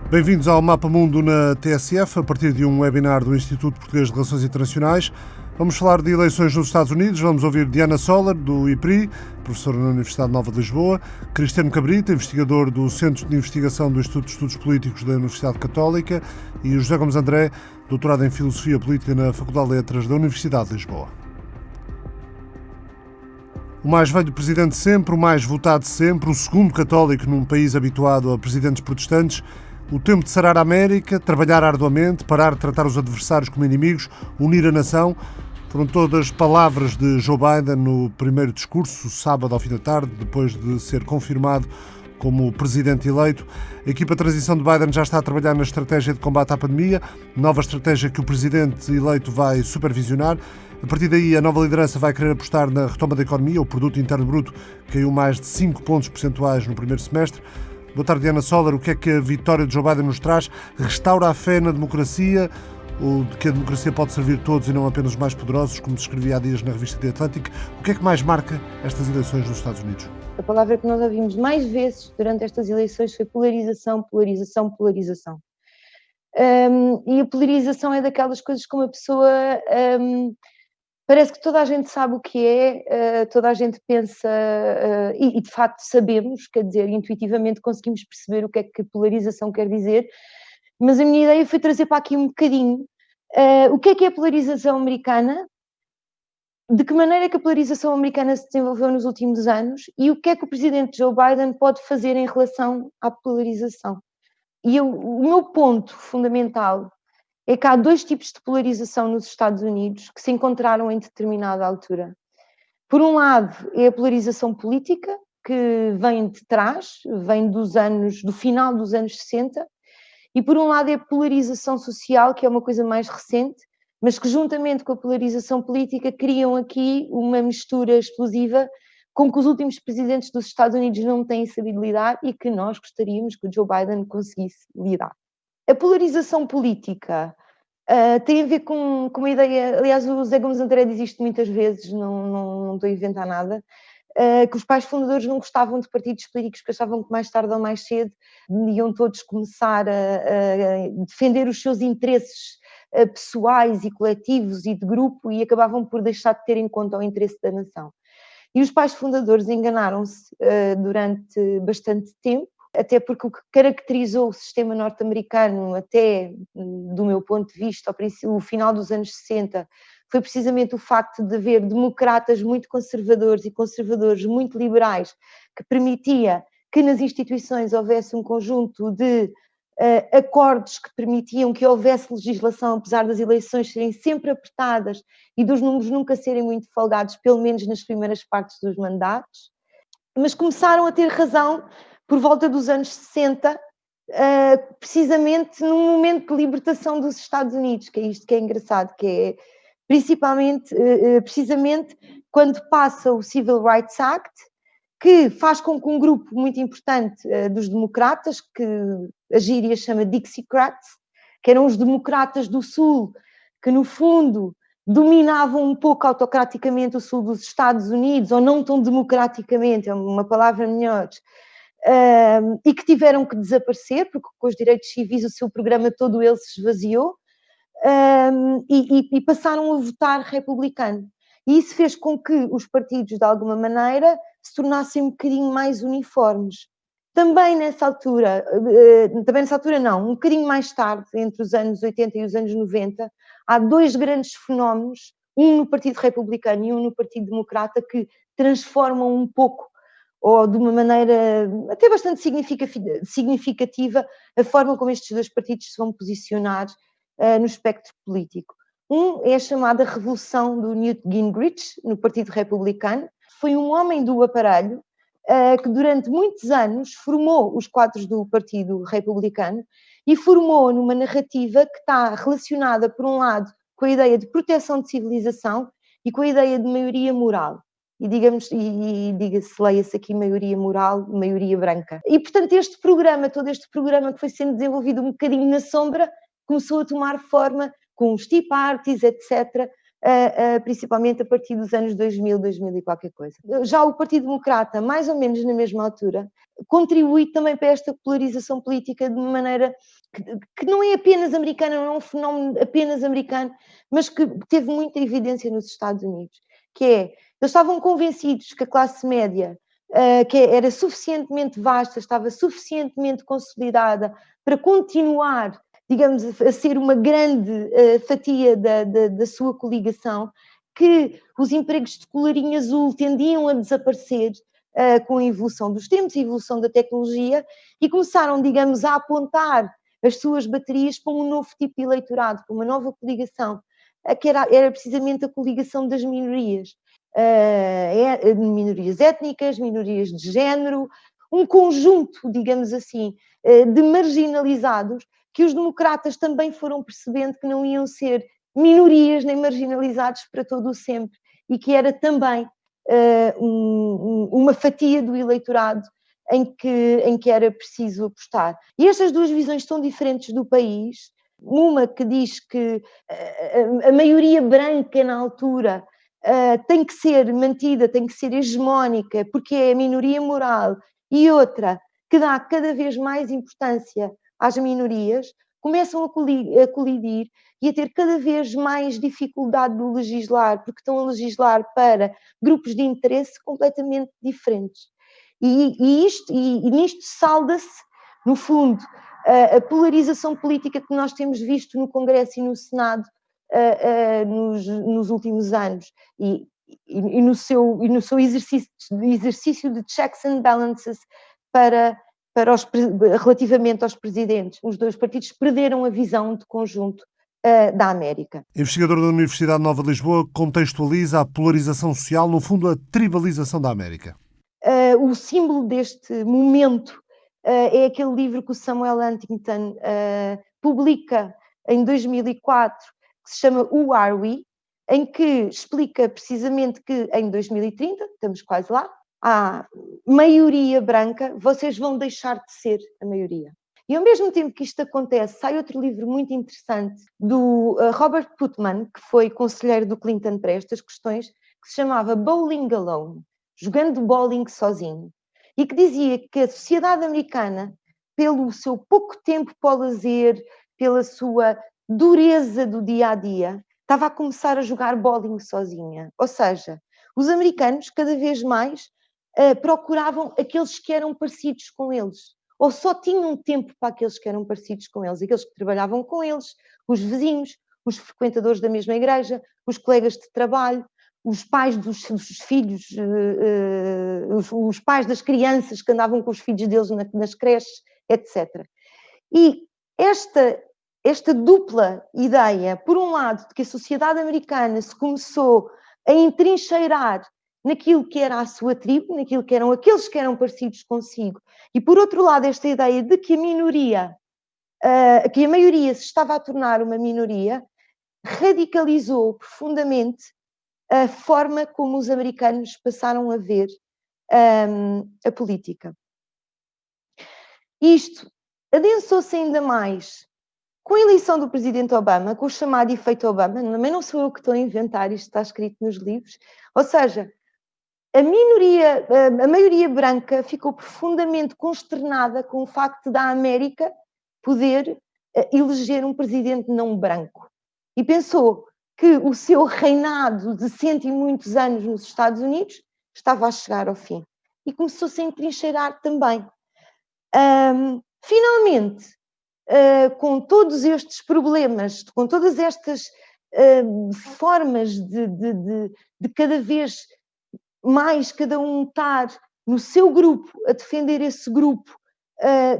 Bem-vindos ao Mapa Mundo na TSF, a partir de um webinar do Instituto Português de Relações Internacionais. Vamos falar de eleições nos Estados Unidos. Vamos ouvir Diana Soller, do IPRI, professora na Universidade Nova de Lisboa, Cristiano Cabrita, investigador do Centro de Investigação do Instituto de Estudos Políticos da Universidade Católica, e o José Gomes André, doutorado em Filosofia Política na Faculdade de Letras da Universidade de Lisboa. O mais velho presidente sempre, o mais votado sempre, o segundo católico num país habituado a presidentes protestantes. O tempo de sarar a América, trabalhar arduamente, parar de tratar os adversários como inimigos, unir a nação, foram todas palavras de Joe Biden no primeiro discurso, sábado ao fim da tarde, depois de ser confirmado como presidente eleito. A equipa de transição de Biden já está a trabalhar na estratégia de combate à pandemia, nova estratégia que o presidente eleito vai supervisionar. A partir daí, a nova liderança vai querer apostar na retoma da economia. O produto interno bruto caiu mais de 5 pontos percentuais no primeiro semestre. Boa tarde, Diana Soller. O que é que a vitória de Joe Biden nos traz? Restaura a fé na democracia, ou de que a democracia pode servir todos e não apenas os mais poderosos, como se escrevia há dias na revista The Atlantic? O que é que mais marca estas eleições nos Estados Unidos? A palavra que nós ouvimos mais vezes durante estas eleições foi polarização, polarização, polarização. E a polarização é daquelas coisas que uma pessoa... parece que toda a gente sabe o que é, toda a gente pensa, e de facto sabemos, quer dizer, intuitivamente conseguimos perceber o que é que polarização quer dizer, mas a minha ideia foi trazer para aqui um bocadinho o que é a polarização americana, de que maneira é que a polarização americana se desenvolveu nos últimos anos e o que é que o presidente Joe Biden pode fazer em relação à polarização. E o meu ponto fundamental é que há dois tipos de polarização nos Estados Unidos que se encontraram em determinada altura. Por um lado, é a polarização política, que vem de trás, vem do final dos anos 60, e por um lado é a polarização social, que é uma coisa mais recente, mas que juntamente com a polarização política criam aqui uma mistura explosiva com que os últimos presidentes dos Estados Unidos não têm sabido lidar e que nós gostaríamos que o Joe Biden conseguisse lidar. A polarização política tem a ver com uma ideia, aliás o José Gomes André diz isto muitas vezes, não estou a inventar nada, que os pais fundadores não gostavam de partidos políticos, que achavam que mais tarde ou mais cedo iam todos começar a defender os seus interesses pessoais e coletivos e de grupo e acabavam por deixar de ter em conta o interesse da nação. E os pais fundadores enganaram-se durante bastante tempo, até porque o que caracterizou o sistema norte-americano, até do meu ponto de vista, o final dos anos 60, foi precisamente o facto de haver democratas muito conservadores e conservadores muito liberais, que permitia que nas instituições houvesse um conjunto de acordos que permitiam que houvesse legislação, apesar das eleições serem sempre apertadas e dos números nunca serem muito folgados, pelo menos nas primeiras partes dos mandatos, mas começaram a ter razão por volta dos anos 60, precisamente num momento de libertação dos Estados Unidos, que é isto que é engraçado, que é precisamente quando passa o Civil Rights Act, que faz com que um grupo muito importante dos democratas, que a gíria chama Dixiecrats, que eram os democratas do Sul, que no fundo dominavam um pouco autocraticamente o sul dos Estados Unidos, ou não tão democraticamente, é uma palavra melhor, e que tiveram que desaparecer, porque com os direitos civis o seu programa todo ele se esvaziou, e passaram a votar republicano. E isso fez com que os partidos, de alguma maneira, se tornassem um bocadinho mais uniformes. Também nessa altura não, um bocadinho mais tarde, entre os anos 80 e os anos 90, há dois grandes fenómenos, um no Partido Republicano e um no Partido Democrata, que transformam um pouco, ou de uma maneira até bastante significativa, a forma como estes dois partidos se vão posicionar no espectro político. Um é a chamada Revolução do Newt Gingrich, no Partido Republicano. Foi um homem do aparelho que durante muitos anos formou os quadros do Partido Republicano e formou numa narrativa que está relacionada, por um lado, com a ideia de proteção de civilização e com a ideia de maioria moral. E diga-se, leia-se aqui maioria moral, maioria branca. E, portanto, todo este programa que foi sendo desenvolvido um bocadinho na sombra, começou a tomar forma com os Tea Parties, etc., principalmente a partir dos anos 2000, 2000 e qualquer coisa. Já o Partido Democrata, mais ou menos na mesma altura, contribui também para esta polarização política de uma maneira que não é apenas americana, não é um fenómeno apenas americano, mas que teve muita evidência nos Estados Unidos, que é, eles estavam convencidos que a classe média que era suficientemente vasta, estava suficientemente consolidada para continuar, digamos, a ser uma grande fatia da sua coligação, que os empregos de colarinho azul tendiam a desaparecer com a evolução dos tempos, a evolução da tecnologia, e começaram, digamos, a apontar as suas baterias para um novo tipo de eleitorado, para uma nova coligação, que era precisamente a coligação das minorias. Minorias étnicas, minorias de género, um conjunto, digamos assim, de marginalizados, que os democratas também foram percebendo que não iam ser minorias nem marginalizados para todo o sempre, e que era também uma fatia do eleitorado em que era preciso apostar. E estas duas visões tão diferentes do país, uma que diz que a maioria branca na altura tem que ser mantida, tem que ser hegemónica, porque é a minoria moral, e outra que dá cada vez mais importância às minorias, começam a colidir e a ter cada vez mais dificuldade de legislar, porque estão a legislar para grupos de interesse completamente diferentes. E nisto salda-se, no fundo, a polarização política que nós temos visto no Congresso e no Senado nos últimos anos, e no seu exercício de checks and balances relativamente aos presidentes. Os dois partidos perderam a visão de conjunto da América. Investigador da Universidade Nova de Lisboa, contextualiza a polarização social, no fundo, a tribalização da América. O símbolo deste momento é aquele livro que o Samuel Huntington publica em 2004, que se chama Who Are We?, em que explica precisamente que em 2030, estamos quase lá, há maioria branca, vocês vão deixar de ser a maioria. E ao mesmo tempo que isto acontece, sai outro livro muito interessante do Robert Putnam, que foi conselheiro do Clinton para estas questões, que se chamava Bowling Alone, jogando bowling sozinho, e que dizia que a sociedade americana, pelo seu pouco tempo para o lazer, pela sua dureza do dia-a-dia, estava a começar a jogar bowling sozinha. Ou seja, os americanos cada vez mais procuravam aqueles que eram parecidos com eles, ou só tinham tempo para aqueles que eram parecidos com eles, aqueles que trabalhavam com eles, os vizinhos, os frequentadores da mesma igreja, os colegas de trabalho, os pais dos filhos, os pais das crianças que andavam com os filhos deles nas creches, etc. E esta dupla ideia, por um lado, de que a sociedade americana se começou a entrincheirar naquilo que era a sua tribo, naquilo que eram aqueles que eram parecidos consigo, e por outro lado, esta ideia de que a maioria se estava a tornar uma minoria, radicalizou profundamente a forma como os americanos passaram a ver a política. Isto adensou-se ainda mais com a eleição do presidente Obama, com o chamado efeito Obama. Também não sou eu que estou a inventar, isto está escrito nos livros. Ou seja, a maioria branca ficou profundamente consternada com o facto da América poder eleger um presidente não branco. E pensou que o seu reinado de 100 e muitos anos nos Estados Unidos estava a chegar ao fim. E começou-se a entrincheirar também. Finalmente, com todos estes problemas, com todas estas formas de cada vez mais cada um estar no seu grupo, a defender esse grupo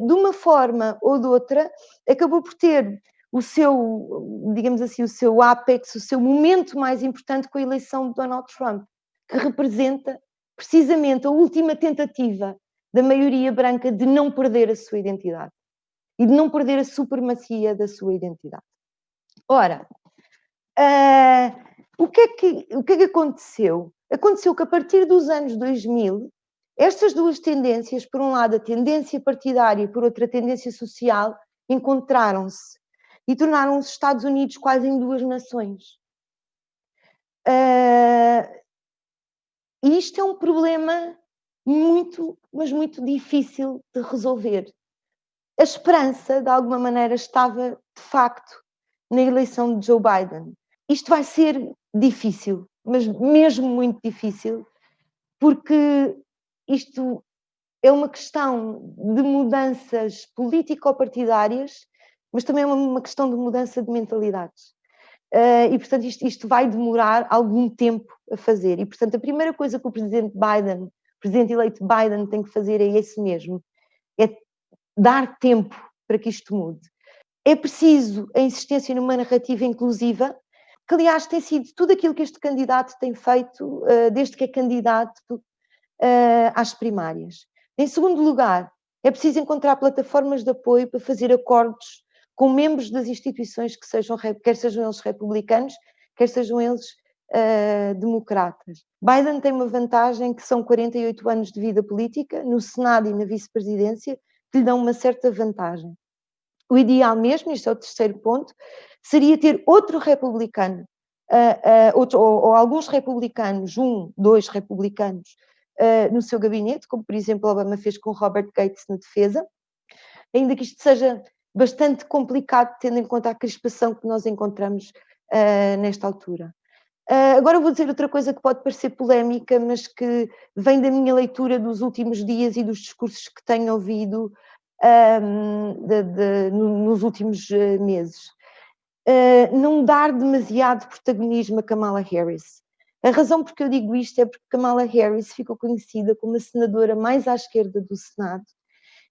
de uma forma ou de outra, acabou por ter o seu, digamos assim, o seu ápex, o seu momento mais importante com a eleição de Donald Trump, que representa precisamente a última tentativa da maioria branca de não perder a sua identidade e de não perder a supremacia da sua identidade. Ora, o que é que aconteceu? Aconteceu que a partir dos anos 2000, estas duas tendências, por um lado a tendência partidária e por outra a tendência social, encontraram-se e tornaram os Estados Unidos quase em duas nações. E isto é um problema muito, mas muito difícil de resolver. A esperança, de alguma maneira, estava, de facto, na eleição de Joe Biden. Isto vai ser difícil, mas mesmo muito difícil, porque isto é uma questão de mudanças político-partidárias, mas também é uma questão de mudança de mentalidades. E, portanto, isto vai demorar algum tempo a fazer. E, portanto, a primeira coisa que o presidente eleito Biden tem que fazer é esse mesmo, é dar tempo para que isto mude. É preciso a insistência numa narrativa inclusiva, que aliás tem sido tudo aquilo que este candidato tem feito desde que é candidato às primárias. Em segundo lugar, é preciso encontrar plataformas de apoio para fazer acordos com membros das instituições que sejam, quer sejam eles republicanos, quer sejam eles democratas. Biden tem uma vantagem que são 48 anos de vida política, no Senado e na vice-presidência, que lhe dão uma certa vantagem. O ideal mesmo, isto é o terceiro ponto, seria ter outro republicano, ou alguns republicanos, 2 republicanos, no seu gabinete, como por exemplo Obama fez com Robert Gates na defesa, ainda que isto seja bastante complicado, tendo em conta a crispação que nós encontramos nesta altura. Agora vou dizer outra coisa que pode parecer polémica, mas que vem da minha leitura dos últimos dias e dos discursos que tenho ouvido nos últimos meses. Não dar demasiado protagonismo a Kamala Harris. A razão por que eu digo isto é porque Kamala Harris ficou conhecida como a senadora mais à esquerda do Senado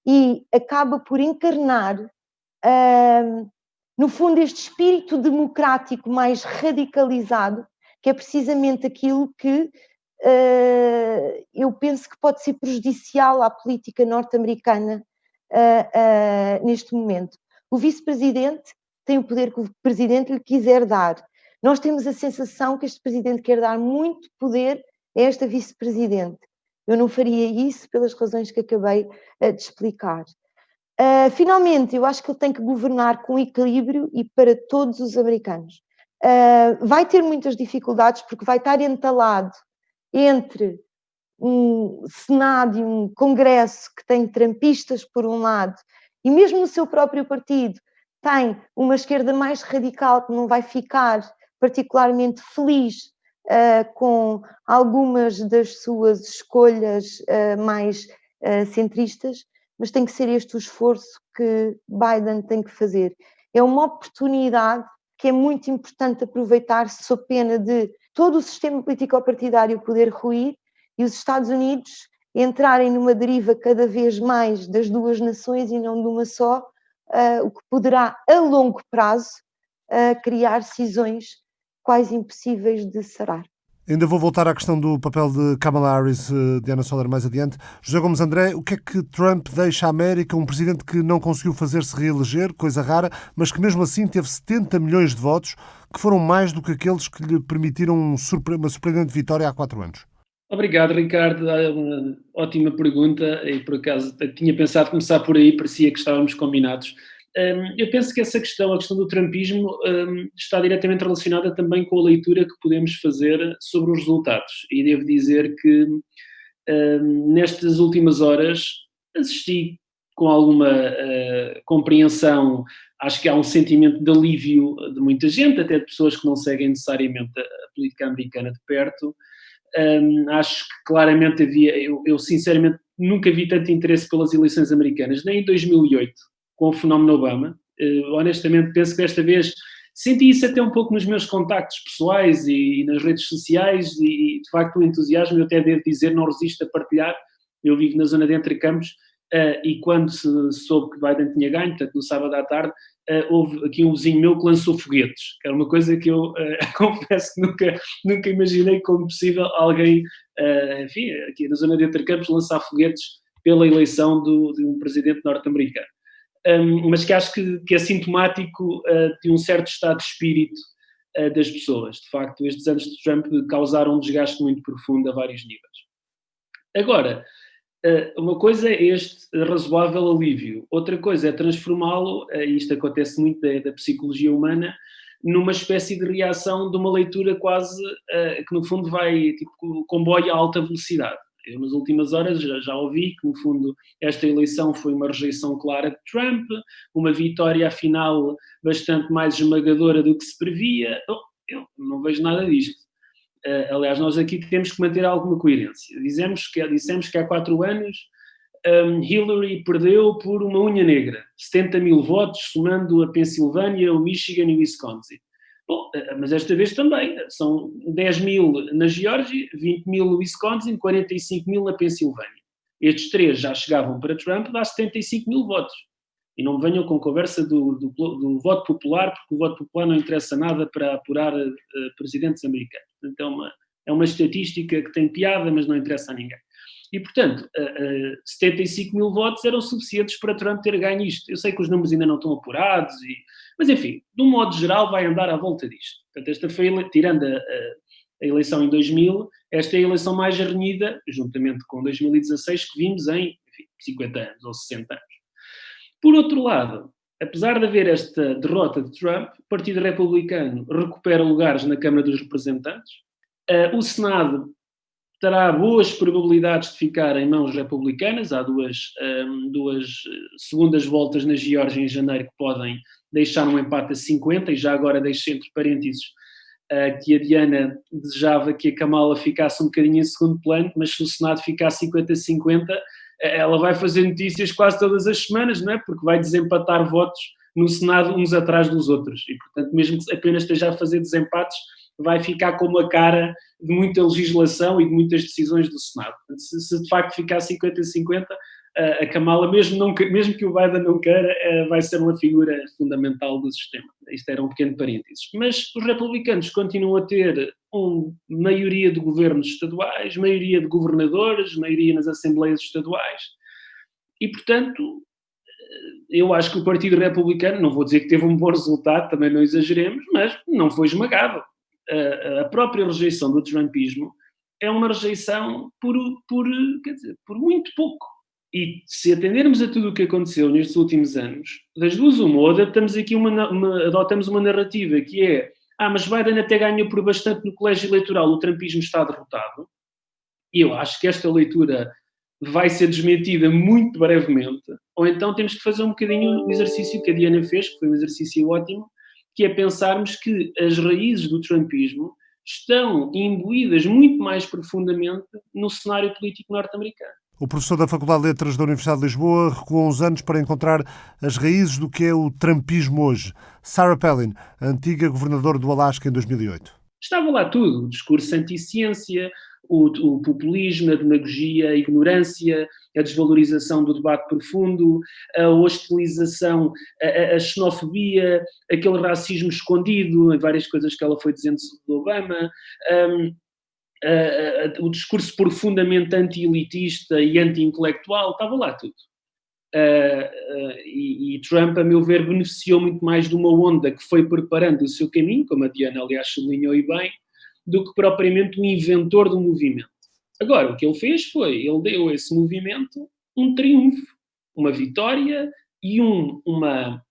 e acaba por encarnar, no fundo, este espírito democrático mais radicalizado, que é precisamente aquilo que eu penso que pode ser prejudicial à política norte-americana neste momento. O vice-presidente tem o poder que o presidente lhe quiser dar. Nós temos a sensação que este presidente quer dar muito poder a esta vice-presidente. Eu não faria isso pelas razões que acabei de explicar. Finalmente, eu acho que ele tem que governar com equilíbrio e para todos os americanos. Vai ter muitas dificuldades porque vai estar entalado entre um Senado e um Congresso que tem trampistas por um lado, e mesmo no seu próprio partido tem uma esquerda mais radical que não vai ficar particularmente feliz com algumas das suas escolhas mais centristas, mas tem que ser este o esforço que Biden tem que fazer. É uma oportunidade que é muito importante aproveitar, sob pena de todo o sistema político-partidário poder ruir e os Estados Unidos entrarem numa deriva cada vez mais das duas nações e não de uma só, o que poderá, a longo prazo, criar cisões quase impossíveis de sarar. Ainda vou voltar à questão do papel de Kamala Harris, Diana Soler, mais adiante. José Gomes André, o que é que Trump deixa à América? Um presidente que não conseguiu fazer-se reeleger, coisa rara, mas que mesmo assim teve 70 milhões de votos, que foram mais do que aqueles que lhe permitiram uma surpreendente vitória há 4 anos. Obrigado, Ricardo. Uma ótima pergunta e, por acaso, tinha pensado começar por aí, parecia que estávamos combinados. Eu penso que essa questão, a questão do trumpismo, está diretamente relacionada também com a leitura que podemos fazer sobre os resultados. E devo dizer que, nestas últimas horas, assisti com alguma compreensão. Acho que há um sentimento de alívio de muita gente, até de pessoas que não seguem necessariamente a política americana de perto. Acho que claramente eu sinceramente nunca vi tanto interesse pelas eleições americanas, nem em 2008, com o fenómeno Obama. Honestamente penso que desta vez senti isso até um pouco nos meus contactos pessoais e nas redes sociais e de facto o entusiasmo, eu até devo dizer, não resisto a partilhar. Eu vivo na zona de Entre Campos e quando se soube que Biden tinha ganho, portanto no sábado à tarde, houve aqui um vizinho meu que lançou foguetes, que era uma coisa que eu confesso que nunca imaginei como possível alguém, enfim, aqui na zona de Entre Campos, lançar foguetes pela eleição de um presidente norte-americano. Mas que acho que é sintomático de um certo estado de espírito das pessoas. De facto, estes anos de Trump causaram um desgaste muito profundo a vários níveis. Agora, uma coisa é este razoável alívio, outra coisa é transformá-lo, e isto acontece muito da psicologia humana, numa espécie de reação de uma leitura quase que no fundo vai tipo comboio a alta velocidade. Eu nas últimas horas já ouvi que no fundo esta eleição foi uma rejeição clara de Trump, uma vitória afinal bastante mais esmagadora do que se previa. Eu não vejo nada disto. Aliás, nós aqui temos que manter alguma coerência. Dissemos que há 4 anos Hillary perdeu por uma unha negra, 70 mil votos, somando a Pensilvânia, o Michigan e o Wisconsin. Bom, mas esta vez também, são 10 mil na Geórgia, 20 mil no Wisconsin, 45 mil na Pensilvânia. Estes 3 já chegavam para Trump, dá 75 mil votos. E não me venham com conversa do voto popular, porque o voto popular não interessa nada para apurar presidentes americanos. Então é uma estatística que tem piada, mas não interessa a ninguém. E, portanto, 75 mil votos eram suficientes para Trump ter ganho isto. Eu sei que os números ainda não estão apurados, mas, enfim, de um modo geral, vai andar à volta disto. Portanto, esta foi, tirando a eleição em 2000, esta é a eleição mais renhida, juntamente com 2016, que vimos em 50 anos ou 60 anos. Por outro lado, apesar de haver esta derrota de Trump, o Partido Republicano recupera lugares na Câmara dos Representantes, o Senado terá boas probabilidades de ficar em mãos republicanas. Há duas segundas voltas na Geórgia em janeiro que podem deixar um empate a 50, e já agora deixo entre parênteses que a Diana desejava que a Kamala ficasse um bocadinho em segundo plano, mas se o Senado ficar 50-50, ela vai fazer notícias quase todas as semanas, não é? Porque vai desempatar votos no Senado uns atrás dos outros, e portanto mesmo que apenas esteja a fazer desempates, vai ficar com uma cara de muita legislação e de muitas decisões do Senado. Se de facto ficar 50-50, a Kamala, mesmo que o Biden não queira, vai ser uma figura fundamental do sistema. Isto era um pequeno parênteses. Mas os republicanos continuam a ter maioria de governos estaduais, maioria de governadores, maioria nas assembleias estaduais, e portanto eu acho que o Partido Republicano, não vou dizer que teve um bom resultado, também não exageremos, mas não foi esmagado. A própria rejeição do trumpismo é uma rejeição por muito pouco. E se atendermos a tudo o que aconteceu nestes últimos anos, das duas uma, ou adotamos aqui adotamos uma narrativa que é mas Biden até ganhou por bastante no colégio eleitoral, o trumpismo está derrotado, e eu acho que esta leitura vai ser desmentida muito brevemente, ou então temos que fazer um bocadinho o exercício que a Diana fez, que foi um exercício ótimo, que é pensarmos que as raízes do trumpismo estão imbuídas muito mais profundamente no cenário político norte-americano. O professor da Faculdade de Letras da Universidade de Lisboa recuou uns anos para encontrar as raízes do que é o trumpismo hoje. Sarah Palin, a antiga governadora do Alasca em 2008. Estava lá tudo, o discurso anti-ciência, o populismo, a demagogia, a ignorância, a desvalorização do debate profundo, a hostilização, a xenofobia, aquele racismo escondido, em várias coisas que ela foi dizendo sobre Obama, o discurso profundamente anti-elitista e anti-intelectual, estava lá tudo. E Trump, a meu ver, beneficiou muito mais de uma onda que foi preparando o seu caminho, como a Diana, aliás, sublinhou e bem, do que propriamente um inventor do movimento. Agora, o que ele fez foi, ele deu a esse movimento um triunfo, uma vitória e uma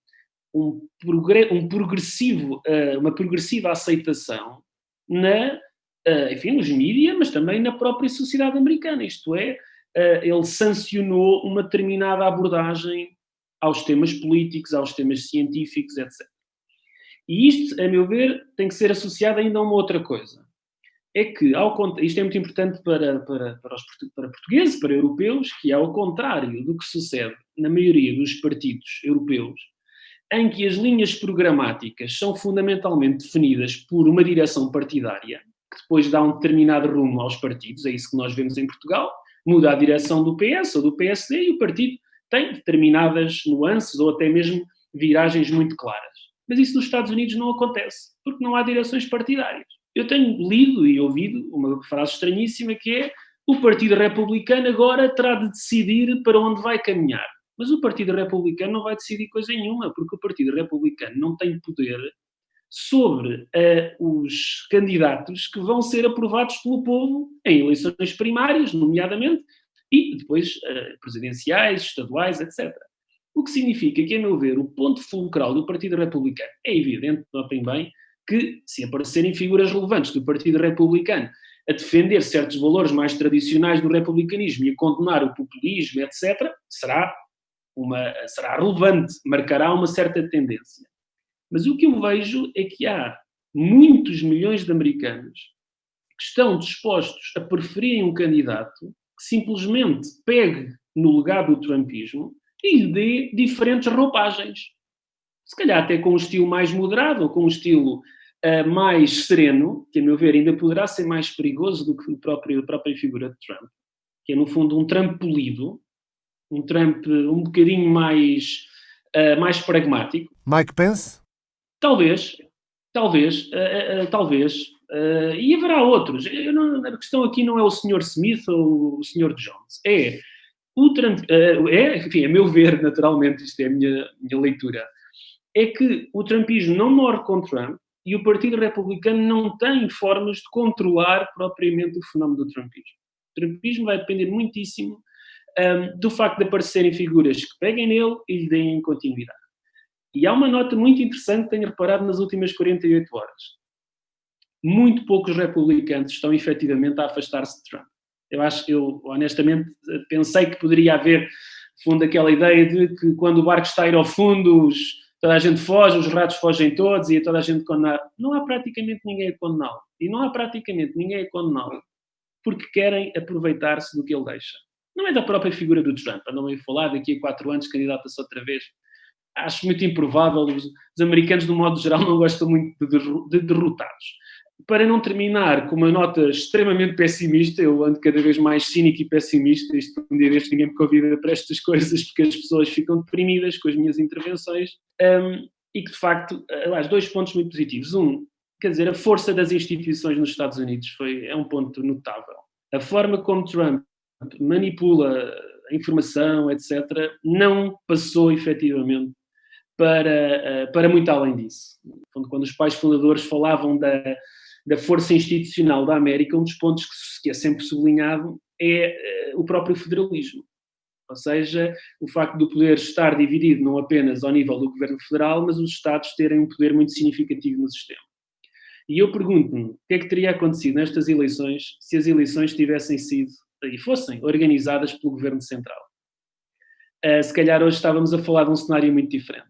progressiva aceitação nos mídias, mas também na própria sociedade americana. Isto é, ele sancionou uma determinada abordagem aos temas políticos, aos temas científicos, etc. E isto, a meu ver, tem que ser associado ainda a uma outra coisa. É que, isto é muito importante para portugueses, para europeus, que ao contrário do que sucede na maioria dos partidos europeus, em que as linhas programáticas são fundamentalmente definidas por uma direção partidária, que depois dá um determinado rumo aos partidos, é isso que nós vemos em Portugal, muda a direção do PS ou do PSD e o partido tem determinadas nuances ou até mesmo viragens muito claras. Mas isso nos Estados Unidos não acontece, porque não há direções partidárias. Eu tenho lido e ouvido uma frase estranhíssima que é: o Partido Republicano agora terá de decidir para onde vai caminhar. Mas o Partido Republicano não vai decidir coisa nenhuma, porque o Partido Republicano não tem poder sobre os candidatos que vão ser aprovados pelo povo em eleições primárias, nomeadamente, e depois presidenciais, estaduais, etc. O que significa que, a meu ver, o ponto fulcral do Partido Republicano é evidente, notem bem, que, se aparecerem figuras relevantes do Partido Republicano a defender certos valores mais tradicionais do republicanismo e a condenar o populismo, etc., será relevante, marcará uma certa tendência. Mas o que eu vejo é que há muitos milhões de americanos que estão dispostos a preferirem um candidato que simplesmente pegue no legado do trumpismo e lhe dê diferentes roupagens. Se calhar até com um estilo mais moderado ou com um estilo mais sereno, que a meu ver ainda poderá ser mais perigoso do que a própria figura de Trump, que é no fundo um Trump polido, um Trump um bocadinho mais pragmático. Mike Pence? Talvez. E haverá outros. A questão aqui não é o Sr. Smith ou o Sr. Jones. É o Trump. Enfim, a meu ver, naturalmente, isto é a minha leitura, é que o trumpismo não morre com Trump e o Partido Republicano não tem formas de controlar propriamente o fenómeno do trumpismo. O trumpismo vai depender muitíssimo do facto de aparecerem figuras que peguem nele e lhe deem continuidade. E há uma nota muito interessante que tenho reparado nas últimas 48 horas. Muito poucos republicanos estão efetivamente a afastar-se de Trump. Eu honestamente pensei que poderia haver, no fundo, aquela ideia de que quando o barco está a ir ao fundo, toda a gente foge, os ratos fogem todos e toda a gente condenar. Não há praticamente ninguém a condená-lo. E não há praticamente ninguém a condená-lo porque querem aproveitar-se do que ele deixa. Não é da própria figura do Trump. Andam a falar daqui a 4 anos, candidata-se outra vez. Acho muito improvável. Os americanos, de um modo geral, não gostam muito de derrotados. Para não terminar com uma nota extremamente pessimista, eu ando cada vez mais cínico e pessimista, isto um dia deste ninguém me convida para estas coisas, porque as pessoas ficam deprimidas com as minhas intervenções, e que de facto, aliás, 2 pontos muito positivos. Quer dizer, a força das instituições nos Estados Unidos é um ponto notável. A forma como Trump manipula a informação, etc., não passou efetivamente para muito além disso. Quando os pais fundadores falavam da força institucional da América, um dos pontos que é sempre sublinhado é o próprio federalismo. Ou seja, o facto do poder estar dividido não apenas ao nível do governo federal, mas os Estados terem um poder muito significativo no sistema. E eu pergunto-me o que é que teria acontecido nestas eleições se as eleições tivessem sido e fossem organizadas pelo governo central. Se calhar hoje estávamos a falar de um cenário muito diferente.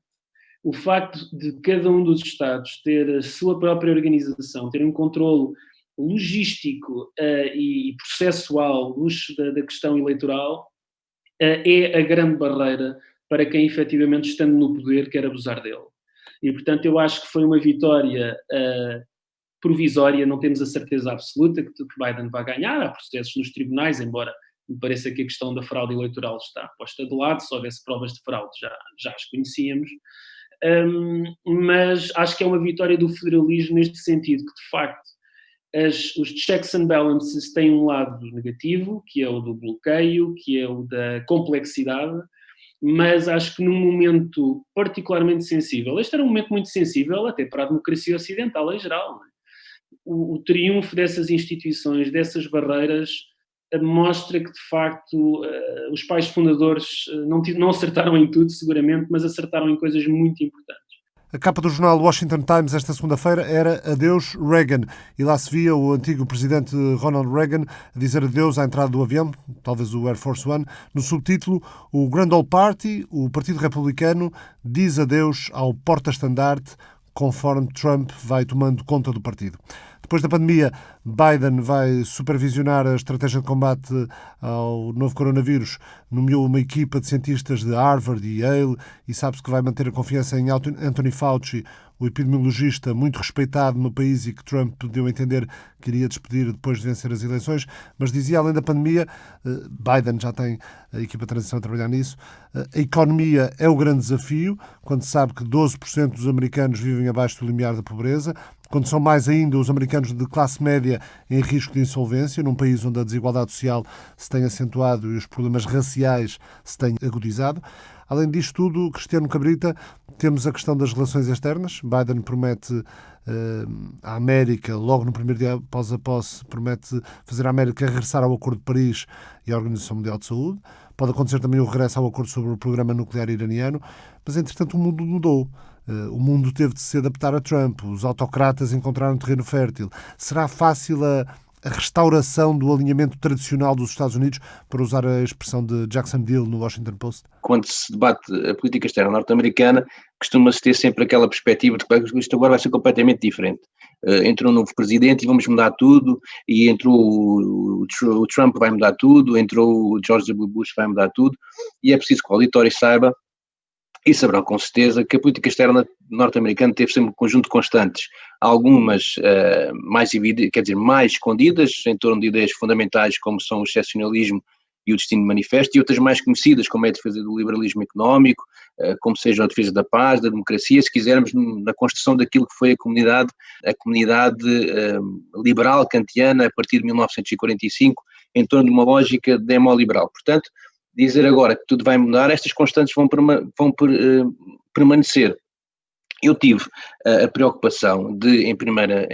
O facto de cada um dos Estados ter a sua própria organização, ter um controle logístico e processual da questão eleitoral, é a grande barreira para quem efetivamente, estando no poder, quer abusar dele. E, portanto, eu acho que foi uma vitória provisória, não temos a certeza absoluta que Biden vai ganhar, há processos nos tribunais, embora me pareça que a questão da fraude eleitoral está posta de lado, se houvesse provas de fraude já as conhecíamos, mas acho que é uma vitória do federalismo neste sentido, que de facto os checks and balances têm um lado negativo, que é o do bloqueio, que é o da complexidade, mas acho que num momento particularmente sensível, este era um momento muito sensível até para a democracia ocidental em geral, não é? O triunfo dessas instituições, dessas barreiras, mostra que, de facto, os pais fundadores não acertaram em tudo, seguramente, mas acertaram em coisas muito importantes. A capa do jornal Washington Times esta segunda-feira era Adeus Reagan, e lá se via o antigo presidente Ronald Reagan a dizer adeus à entrada do avião, talvez o Air Force One, no subtítulo o Grand Old Party, o Partido Republicano, diz adeus ao porta-estandarte, conforme Trump vai tomando conta do partido. Depois da pandemia, Biden vai supervisionar a estratégia de combate ao novo coronavírus, nomeou uma equipa de cientistas de Harvard e Yale e sabe-se que vai manter a confiança em Anthony Fauci, o epidemiologista muito respeitado no país e que Trump deu a entender que iria despedir depois de vencer as eleições, mas dizia, além da pandemia, Biden já tem a equipa de transição a trabalhar nisso, a economia é o grande desafio, quando se sabe que 12% dos americanos vivem abaixo do limiar da pobreza, quando são mais ainda os americanos de classe média em risco de insolvência, num país onde a desigualdade social se tem acentuado e os problemas raciais se têm agudizado. Além disto tudo, Cristiano Cabrita, temos a questão das relações externas. Biden promete à América, logo no primeiro dia após a posse, promete fazer a América regressar ao Acordo de Paris e à Organização Mundial de Saúde. Pode acontecer também o regresso ao acordo sobre o programa nuclear iraniano, mas entretanto o mundo mudou. O mundo teve de se adaptar a Trump, os autocratas encontraram terreno fértil. Será fácil a restauração do alinhamento tradicional dos Estados Unidos, para usar a expressão de Jackson Deal no Washington Post? Quando se debate a política externa norte-americana, costuma-se ter sempre aquela perspectiva de que isto agora vai ser completamente diferente. Entrou um novo presidente e vamos mudar tudo, e entrou o Trump, vai mudar tudo, entrou o George W. Bush, vai mudar tudo, e é preciso que o auditório saiba, e saberão com certeza, que a política externa norte-americana teve sempre um conjunto de constantes, algumas mais escondidas, em torno de ideias fundamentais como são o excepcionalismo e o destino manifesto, e outras mais conhecidas, como é a defesa do liberalismo económico, como seja a defesa da paz, da democracia, se quisermos, na construção daquilo que foi a comunidade liberal kantiana a partir de 1945, em torno de uma lógica demoliberal. Portanto, dizer agora que tudo vai mudar, estas constantes vão permanecer. Eu tive a preocupação de, em primeira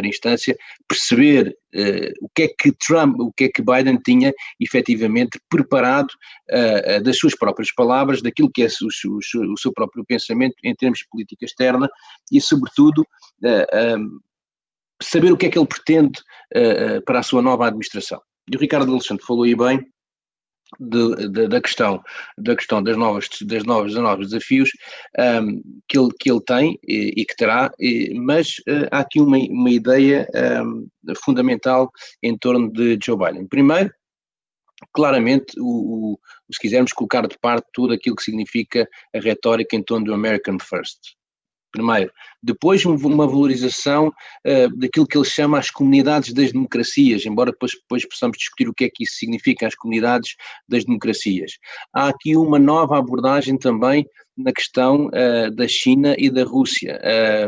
instância, perceber o que é que Biden tinha efetivamente preparado das suas próprias palavras, daquilo que é o seu próprio pensamento em termos de política externa e, sobretudo, saber o que é que ele pretende para a sua nova administração. E o Ricardo Alexandre falou aí bem da questão dos novos desafios que ele tem e que terá, mas há aqui uma ideia fundamental em torno de Joe Biden. Primeiro, claramente, se quisermos colocar de parte tudo aquilo que significa a retórica em torno do American First. Primeiro. Depois uma valorização daquilo que ele chama as comunidades das democracias, embora depois possamos discutir o que é que isso significa, as comunidades das democracias. Há aqui uma nova abordagem também na questão da China e da Rússia.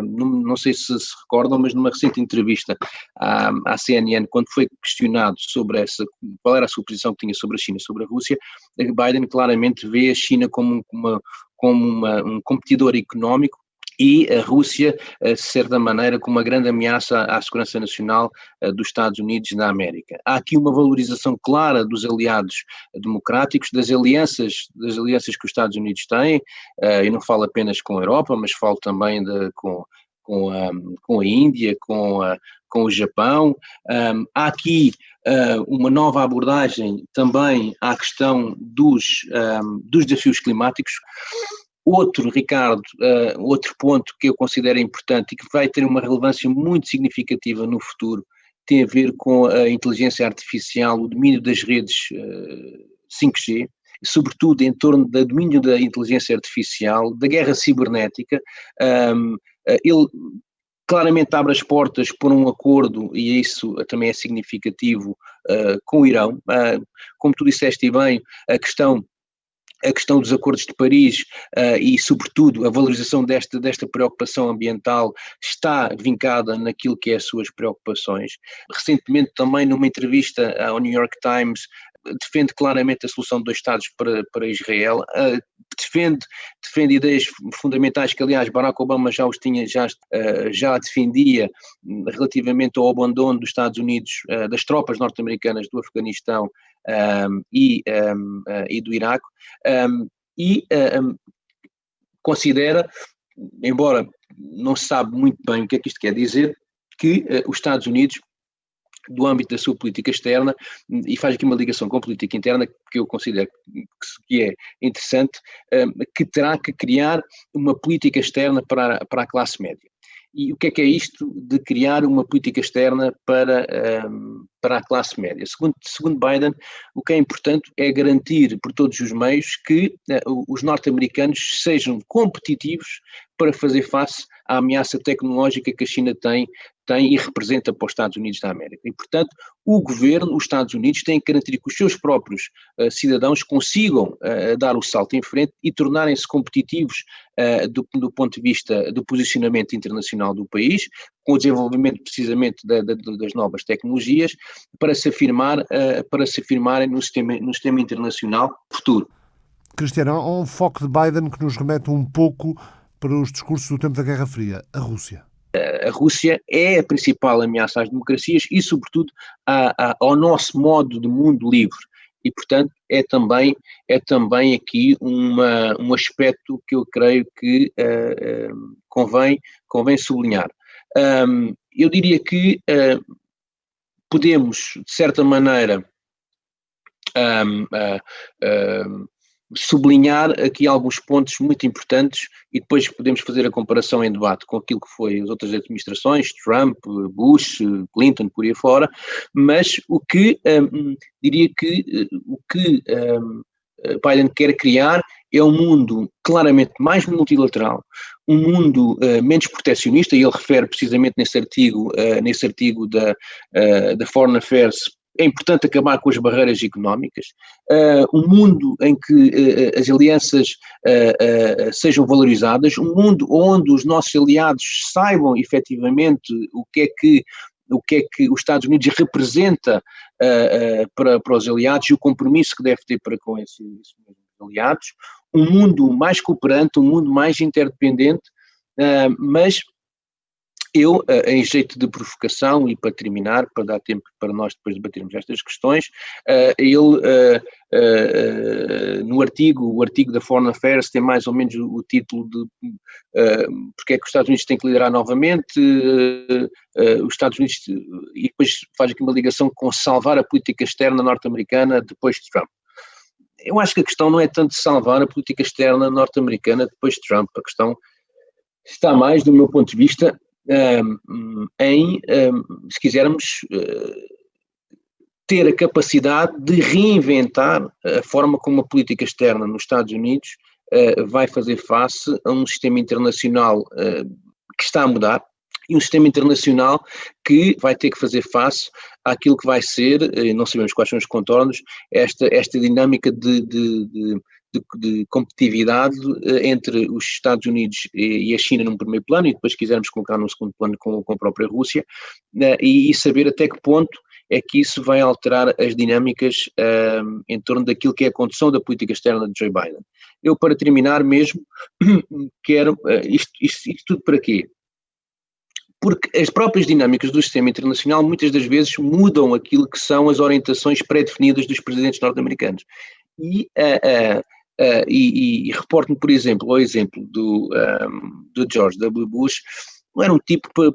Não sei se recordam, mas numa recente entrevista à CNN, quando foi questionado sobre qual era a sua posição que tinha sobre a China e sobre a Rússia, Biden claramente vê a China como um competidor económico, e a Rússia, de certa maneira, como uma grande ameaça à segurança nacional dos Estados Unidos da América. Há aqui uma valorização clara dos aliados democráticos, das alianças que os Estados Unidos têm, e não falo apenas com a Europa, mas falo também com a Índia, com o Japão. Há aqui uma nova abordagem também à questão dos desafios climáticos. Ricardo, outro ponto que eu considero importante e que vai ter uma relevância muito significativa no futuro, tem a ver com a inteligência artificial, o domínio das redes 5G, sobretudo em torno do domínio da inteligência artificial, da guerra cibernética. Ele claramente abre as portas por um acordo, e isso também é significativo, com o Irão. Como tu disseste bem, a questão dos acordos de Paris e, sobretudo, a valorização desta preocupação ambiental está vincada naquilo que é as suas preocupações. Recentemente, também numa entrevista ao New York Times, defende claramente a solução de 2 Estados para Israel, defende ideias fundamentais que, aliás, Barack Obama já defendia relativamente ao abandono dos Estados Unidos, das tropas norte-americanas do Afeganistão e do Iraque, considera, embora não se sabe muito bem o que é que isto quer dizer, que os Estados Unidos, do âmbito da sua política externa, e faz aqui uma ligação com a política interna que eu considero que é interessante, que terá que criar uma política externa para a classe média. E o que é isto de criar uma política externa para a classe média? Segundo Biden, o que é importante é garantir por todos os meios que os norte-americanos sejam competitivos para fazer face à ameaça tecnológica que a China tem e representa para os Estados Unidos da América. E, portanto, os Estados Unidos têm que garantir que os seus próprios cidadãos consigam dar o salto em frente e tornarem-se competitivos do ponto de vista do posicionamento internacional do país, com o desenvolvimento precisamente das novas tecnologias, para se afirmarem no sistema internacional futuro. Cristiano, há um foco de Biden que nos remete um pouco para os discursos do tempo da Guerra Fria, a Rússia. A Rússia é a principal ameaça às democracias e, sobretudo, ao nosso modo de mundo livre. E, portanto, é também aqui um aspecto que eu creio que convém sublinhar. Eu diria que podemos, de certa maneira, sublinhar aqui alguns pontos muito importantes e depois podemos fazer a comparação em debate com aquilo que foi as outras administrações, Trump, Bush, Clinton, por aí fora, mas diria que o que Biden quer criar é um mundo claramente mais multilateral, um mundo menos proteccionista, e ele refere precisamente nesse artigo da Foreign Affairs. É importante acabar com as barreiras económicas, um mundo em que as alianças sejam valorizadas, um mundo onde os nossos aliados saibam efetivamente o que é que os Estados Unidos representa para os aliados e o compromisso que deve ter para com esses mesmos aliados, um mundo mais cooperante, um mundo mais interdependente, mas eu, em jeito de provocação e para terminar, para dar tempo para nós depois debatermos estas questões, no artigo da Foreign Affairs tem mais ou menos o título de porque é que os Estados Unidos têm que liderar novamente, os Estados Unidos, e depois faz aqui uma ligação com salvar a política externa norte-americana depois de Trump. Eu acho que a questão não é tanto salvar a política externa norte-americana depois de Trump, a questão está mais, do meu ponto de vista, se quisermos, ter a capacidade de reinventar a forma como a política externa nos Estados Unidos vai fazer face a um sistema internacional que está a mudar, e um sistema internacional que vai ter que fazer face àquilo que vai ser, não sabemos quais são os contornos, esta dinâmica de competitividade entre os Estados Unidos e a China num primeiro plano, e depois, se quisermos colocar num segundo plano com a própria Rússia, e saber até que ponto é que isso vai alterar as dinâmicas em torno daquilo que é a condução da política externa de Joe Biden. Eu, para terminar mesmo, quero, isto tudo para quê? Porque as próprias dinâmicas do sistema internacional muitas das vezes mudam aquilo que são as orientações pré-definidas dos presidentes norte-americanos. E reporto-me, por exemplo, ao exemplo do George W. Bush. Não era um tipo não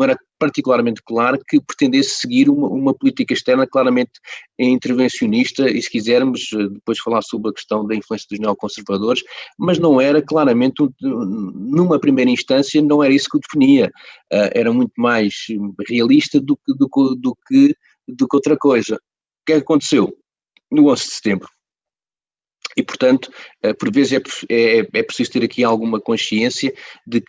era particularmente claro que pretendesse seguir uma política externa claramente intervencionista, e se quisermos depois falar sobre a questão da influência dos neoconservadores, mas não era claramente, numa primeira instância, não era isso que o definia, era muito mais realista do que outra coisa. O que é que aconteceu no 11 de setembro? E, portanto, por vezes é preciso ter aqui alguma consciência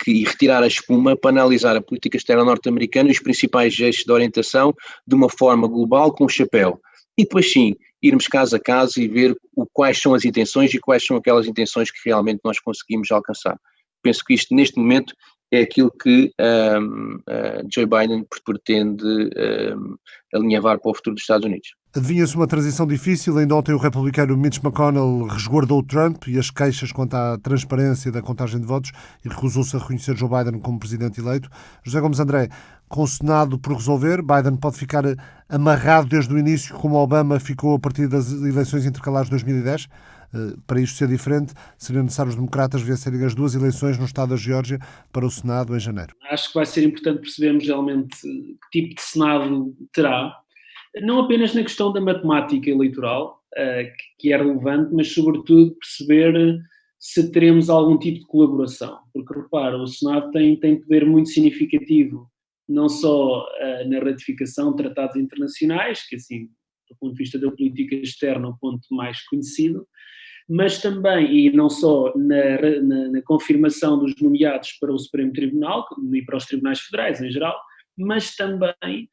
e retirar a espuma para analisar a política externa norte-americana e os principais gestos de orientação de uma forma global, com o chapéu. E depois sim, irmos caso a caso e ver quais são as intenções e quais são aquelas intenções que realmente nós conseguimos alcançar. Penso que isto, neste momento, é aquilo que Joe Biden pretende alinhavar para o futuro dos Estados Unidos. Adivinha-se uma transição difícil. Ainda ontem o republicano Mitch McConnell resguardou Trump e as queixas quanto à transparência da contagem de votos e recusou-se a reconhecer Joe Biden como presidente eleito. José Gomes André, com o Senado por resolver, Biden pode ficar amarrado desde o início, como Obama ficou a partir das eleições intercalares de 2010? Para isto ser diferente, seria necessário os democratas vencerem as duas eleições no estado da Geórgia para o Senado em janeiro. Acho que vai ser importante percebermos realmente que tipo de Senado terá, não apenas na questão da matemática eleitoral, que é relevante, mas sobretudo perceber se teremos algum tipo de colaboração. Porque, repara, o Senado tem poder muito significativo, não só na ratificação de tratados internacionais, que assim, do ponto de vista da política externa, é o ponto mais conhecido, mas também, e não só na confirmação dos nomeados para o Supremo Tribunal e para os tribunais federais em geral, mas também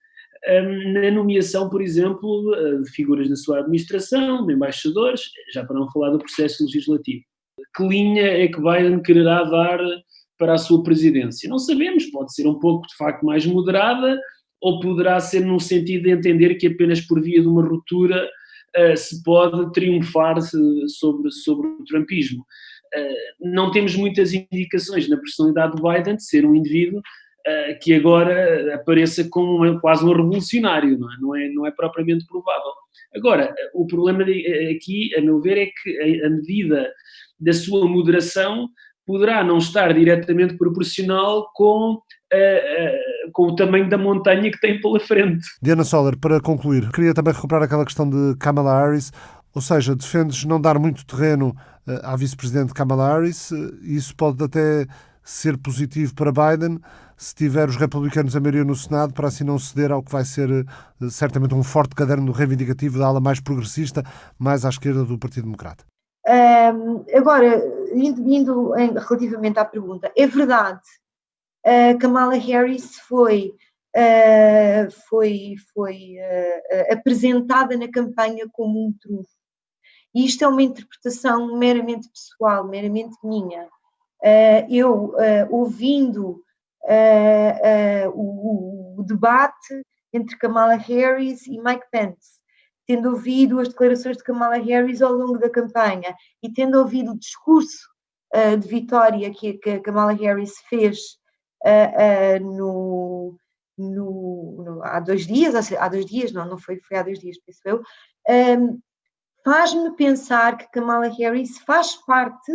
na nomeação, por exemplo, de figuras da sua administração, de embaixadores, já para não falar do processo legislativo. Que linha é que Biden quererá dar para a sua presidência? Não sabemos, pode ser um pouco, de facto, mais moderada, ou poderá ser no sentido de entender que apenas por via de uma ruptura se pode triunfar sobre o trumpismo. Não temos muitas indicações na personalidade de Biden de ser um indivíduo que agora apareça como quase um revolucionário, não é propriamente provável. Agora, o problema aqui, a meu ver, é que a medida da sua moderação poderá não estar diretamente proporcional com o tamanho da montanha que tem pela frente. Diana Soller, para concluir, queria também recuperar aquela questão de Kamala Harris, ou seja, defendes não dar muito terreno à vice-presidente Kamala Harris, e isso pode até ser positivo para Biden, se tiver os republicanos a maioria no Senado, para assim não ceder ao que vai ser certamente um forte caderno reivindicativo da ala mais progressista, mais à esquerda do Partido Democrata. Agora, indo relativamente à pergunta, é verdade, Kamala Harris foi apresentada na campanha como um trunfo. E isto é uma interpretação meramente pessoal, meramente minha. Eu, ouvindo o debate entre Kamala Harris e Mike Pence, tendo ouvido as declarações de Kamala Harris ao longo da campanha e tendo ouvido o discurso de vitória que a Kamala Harris fez há 2 dias, não foi há 2 dias, penso eu, faz-me pensar que Kamala Harris faz parte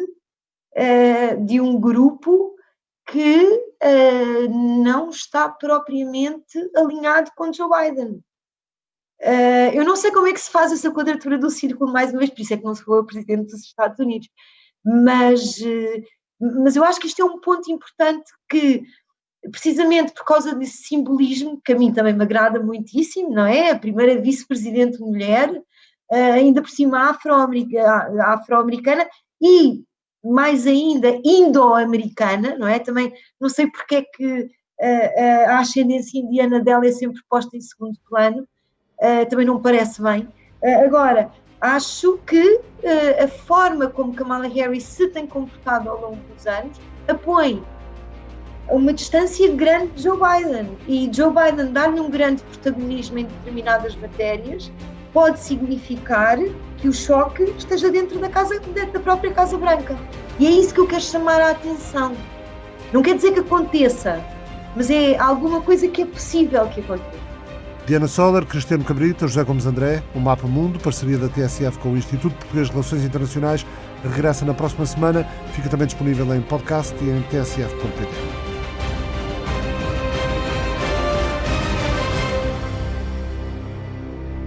de um grupo que não está propriamente alinhado com Joe Biden. Eu não sei como é que se faz essa quadratura do círculo, mais uma vez, por isso é que não se foi o presidente dos Estados Unidos, mas eu acho que isto é um ponto importante que, precisamente por causa desse simbolismo, que a mim também me agrada muitíssimo, não é? A primeira vice-presidente mulher, ainda por cima afro-americana e, mais ainda, indo-americana, não é? Também não sei porque é que a ascendência indiana dela é sempre posta em segundo plano, também não me parece bem. Agora, acho que a forma como Kamala Harris se tem comportado ao longo dos anos apõe a uma distância grande de Joe Biden, e Joe Biden dar-lhe um grande protagonismo em determinadas matérias pode significar que o choque esteja dentro da própria Casa Branca. E é isso que eu quero chamar a atenção. Não quer dizer que aconteça, mas é alguma coisa que é possível que aconteça. Diana Soller, Cristiano Cabrita, José Gomes André, o Mapa Mundo, parceria da TSF com o Instituto Português de Relações Internacionais, regressa na próxima semana. Fica também disponível em podcast e em tsf.pt.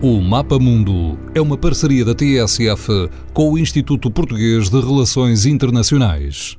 O Mapa Mundo é uma parceria da TSF com o Instituto Português de Relações Internacionais.